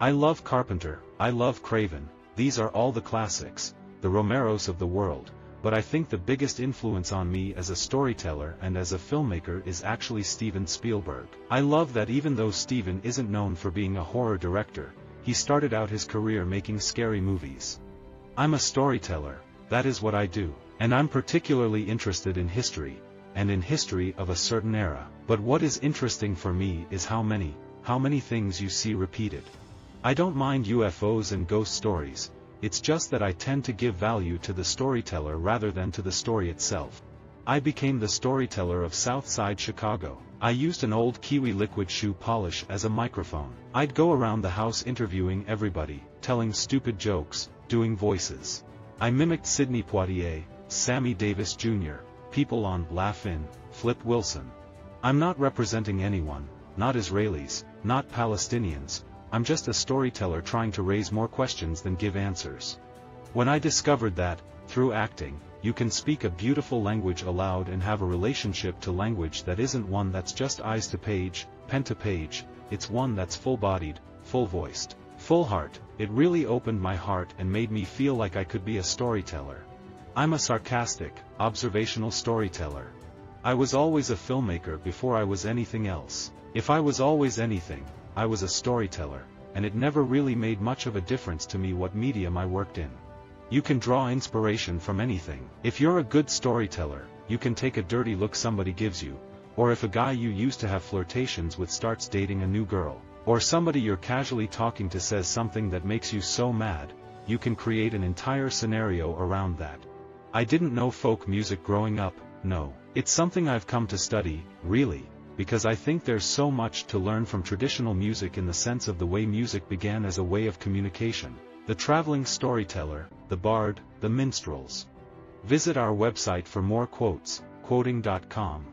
I love Carpenter, I love Craven, these are all the classics, the Romeros of the world, but I think the biggest influence on me as a storyteller and as a filmmaker is actually Steven Spielberg. I love that even though Steven isn't known for being a horror director, he started out his career making scary movies. I'm a storyteller, that is what I do, and I'm particularly interested in history, and in history of a certain era. But what is interesting for me is how many things you see repeated. I don't mind UFOs and ghost stories, it's just that I tend to give value to the storyteller rather than to the story itself. I became the storyteller of South Side Chicago. I used an old Kiwi liquid shoe polish as a microphone. I'd go around the house interviewing everybody, telling stupid jokes, doing voices. I mimicked Sidney Poitier, Sammy Davis Jr., people on Laugh-In, Flip Wilson. I'm not representing anyone, not Israelis, not Palestinians, I'm just a storyteller trying to raise more questions than give answers. When I discovered that, through acting, you can speak a beautiful language aloud and have a relationship to language that isn't one that's just eyes to page, pen to page, it's one that's full-bodied, full-voiced, full heart, it really opened my heart and made me feel like I could be a storyteller. I'm a sarcastic, observational storyteller. I was always a filmmaker before I was anything else. If I was always anything, I was a storyteller, and it never really made much of a difference to me what medium I worked in. You can draw inspiration from anything. If you're a good storyteller, you can take a dirty look somebody gives you, or if a guy you used to have flirtations with starts dating a new girl, or somebody you're casually talking to says something that makes you so mad, you can create an entire scenario around that. I didn't know folk music growing up, no. It's something I've come to study, really, because I think there's so much to learn from traditional music in the sense of the way music began as a way of communication. The traveling storyteller, the bard, the minstrels. Visit our website for more quotes, quoting.com.